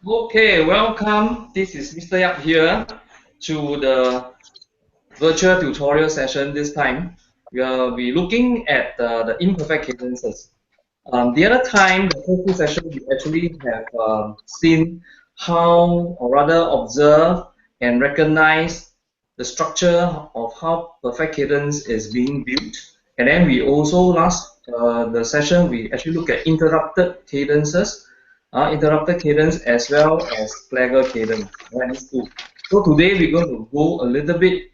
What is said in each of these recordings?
Okay, welcome. This is Mr. Yap here to the virtual tutorial session. This time, we'll be looking at the imperfect cadences. The other time, the whole session, we actually have seen how, or rather observe and recognize the structure of how perfect cadence is being built. And then we also, the session, we actually look at interrupted cadence as well as flagger cadence. Right, these two. So today we're going to go a little bit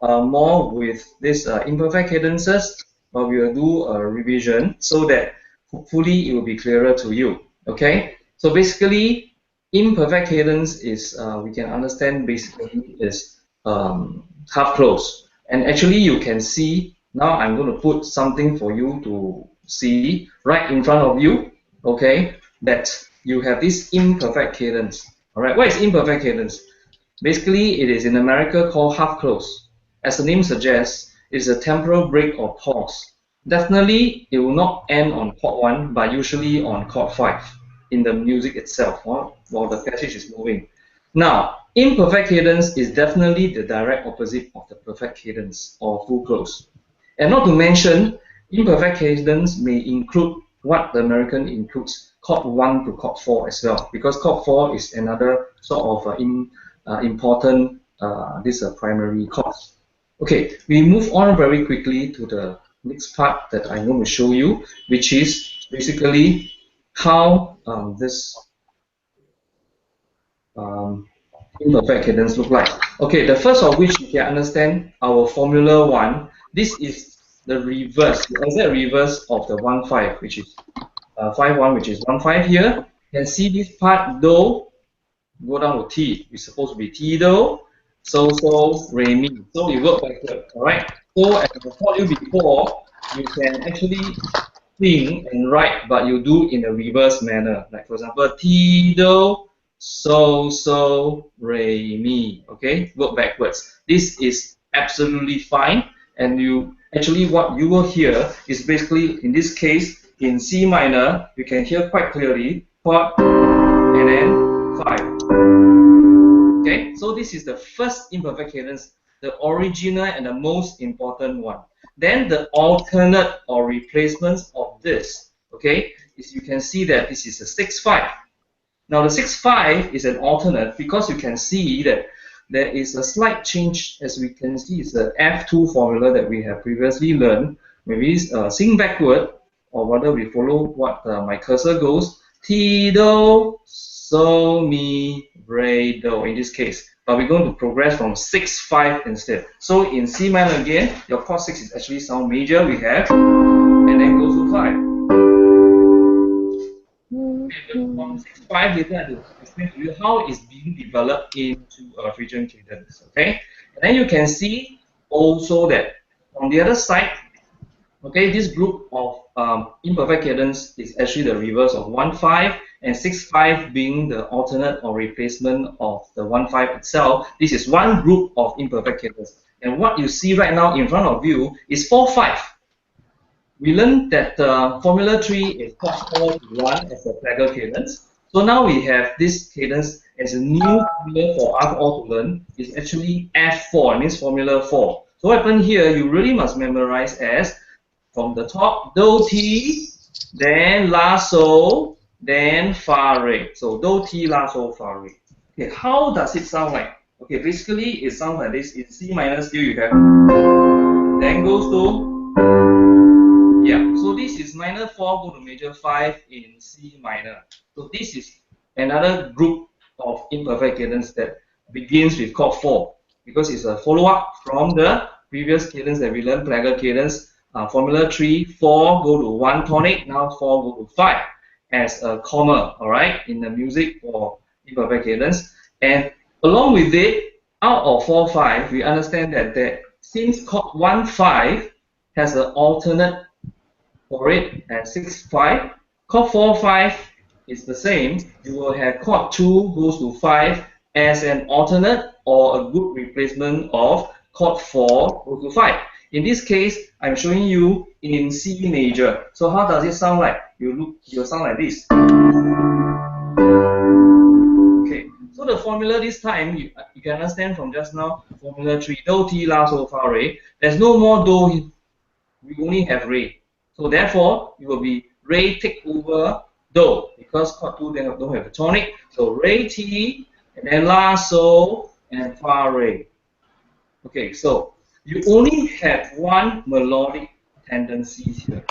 more with this imperfect cadences, but we will do a revision so that hopefully it will be clearer to you. Okay, so basically imperfect cadence is we can understand basically is half close, and actually you can see now I'm going to put something for you to see right in front of you. Okay, that you have this imperfect cadence. All right, what is imperfect cadence? Basically, it is in America called half close. As the name suggests, it is a temporal break or pause. Definitely, it will not end on chord 1, but usually on chord 5 in the music itself while the passage is moving. Now, imperfect cadence is definitely the direct opposite of the perfect cadence or full close. And not to mention, imperfect cadence may include what the American includes, chord 1 to chord 4 as well, because chord 4 is another sort of important primary chords. Okay, we move on very quickly to the next part that I'm going to show you, which is basically how this imperfect cadence look like. Okay, the first of which you can understand our formula 1. This is the reverse, the exact reverse of the 1-5, which is 5-1, which is 1-5 here. You can see this part do, go down to T. It's supposed to be T do, so, re, mi. So you work backward, alright? So as I told you before, you can actually sing and write, but you do in a reverse manner. Like for example, T do, so, re, mi. Okay, work backwards. This is absolutely fine, and you actually what you will hear is basically in this case in C minor, you can hear quite clearly chord and then 5. Okay, so this is the first imperfect cadence, the original and the most important one. Then the alternate or replacements of this, okay, is you can see that this is a 6-5. Now the 6-5 is an alternate because you can see that there is a slight change, as we can see it's the F2 formula that we have previously learned. Maybe sing backward, or whether we follow what my cursor goes, T do, so, mi, re, do in this case. But we're going to progress from 6-5 instead. So in C minor again, your chord 6 is actually sound major, we have, and then goes to 5. From 6-5 later, I will explain to you how it's being developed into a Phrygian cadence. Okay, and then you can see also that on the other side, okay, this group of imperfect cadence is actually the reverse of 1-5, and 6-5 being the alternate or replacement of the 1-5 itself. This is one group of imperfect cadence. And what you see right now in front of you is 4-5. We learned that formula 3 is chord 4 to 1 as a flagger cadence. So now we have this cadence as a new formula for us all to learn. It's actually F4, it means formula 4. So what happened here, you really must memorize as from the top, do, ti, then la, sol, then fa, re. So do, ti, la, sol, fa, re. Okay, how does it sound like? Okay, basically it sounds like this. In C minor still you have, then goes to, yeah. So this is minor 4 go to major 5 in C minor. So this is another group of imperfect cadence that begins with chord 4 because it's a follow-up from the previous cadence that we learned, flagger cadence. Formula 3, 4 go to 1 tonic, now 4 go to 5 as a comma, all right, in the music for imperfect cadence. And along with it, out of 4-5, we understand that since chord 1-5 has an alternate for it at 6-5, chord 4-5 is the same. You will have chord 2 goes to 5 as an alternate or a good replacement of chord 4 goes to 5. In this case, I'm showing you in C major. So how does it sound like? You'll sound like this. So the formula this time, you can understand from just now, formula 3, do, ti, la, sol, fa, re. There's no more do, we only have re. So therefore, it will be re take over do, because chord 2 they don't have a tonic. So re, ti, and then la, sol, and fa, re. Okay, so you only have one melodic tendency here.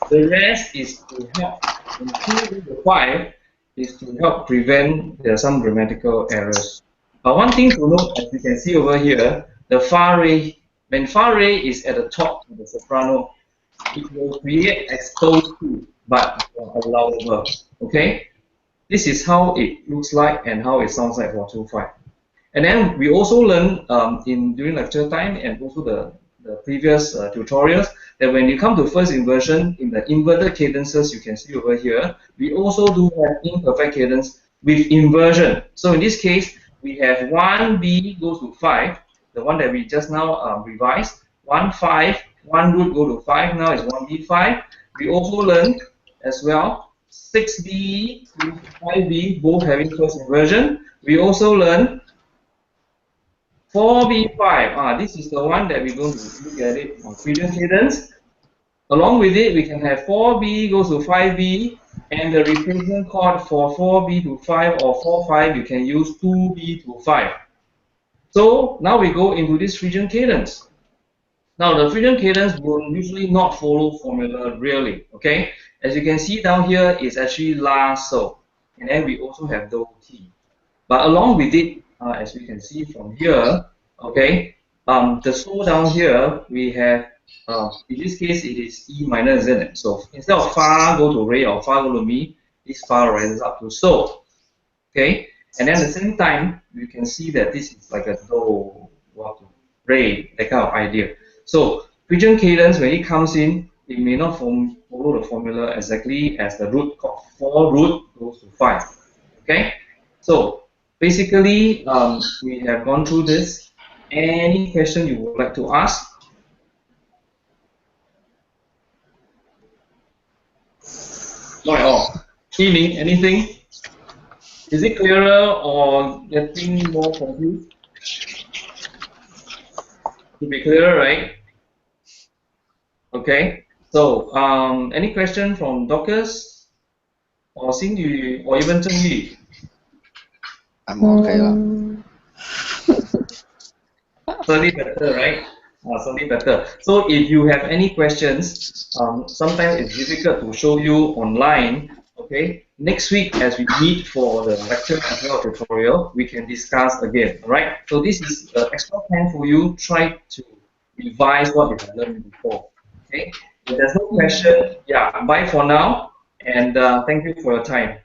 The rest is to help, in 2 to 5, is to help prevent there are some grammatical errors. But one thing to note, as you can see over here, the fa re, when fa re is at the top of the soprano, it will create exposed to, but allowable. Okay, this is how it looks like and how it sounds like for 2/5. And then we also learned during lecture time and also the previous tutorials that when you come to first inversion in the inverted cadences you can see over here, we also do have imperfect cadence with inversion. So in this case, we have 1B goes to 5, the one that we just now revised, 1/5, 1 root go to 5, now it's 1B5. We also learned as well 6B to 5B, both having first inversion. We also learned 4B5, this is the one that we're going to look at it on freedom cadence. Along with it, we can have 4B goes to 5B, and the replacement chord for 4B to 5 or 4/5, you can use 2B to 5. So now we go into this Phrygian cadence. Now the Phrygian cadence will usually not follow formula really, okay? As you can see down here, it's actually La, Sol, and then we also have Do, Ti. But along with it, as we can see from here, okay, the Sol down here, we have, in this case, it is E minor, isn't it? So instead of Fa go to Re or Fa go to Mi, this Fa rises up to Sol, okay? And then at the same time, you can see that this is like a Do, to Re, that kind of idea. So Phrygian cadence, when it comes in, it may not follow the formula exactly as the root chord 4 root goes to 5, okay? So basically, we have gone through this. Any question you would like to ask? Not at all. Healing, anything? Is it clearer or getting more confused? To be clearer, right? Okay. So, any question from Dorcas or Xin Yu or even Zheng Yu? I'm okay lah. Certainly better, right? Certainly better. So if you have any questions, sometimes it's difficult to show you online. Okay, next week as we meet for the lecture as well as tutorial, we can discuss again. All right. So this is extra time for you. Try to revise what you have learned before. Okay. If there's no question, yeah. Bye for now, and thank you for your time.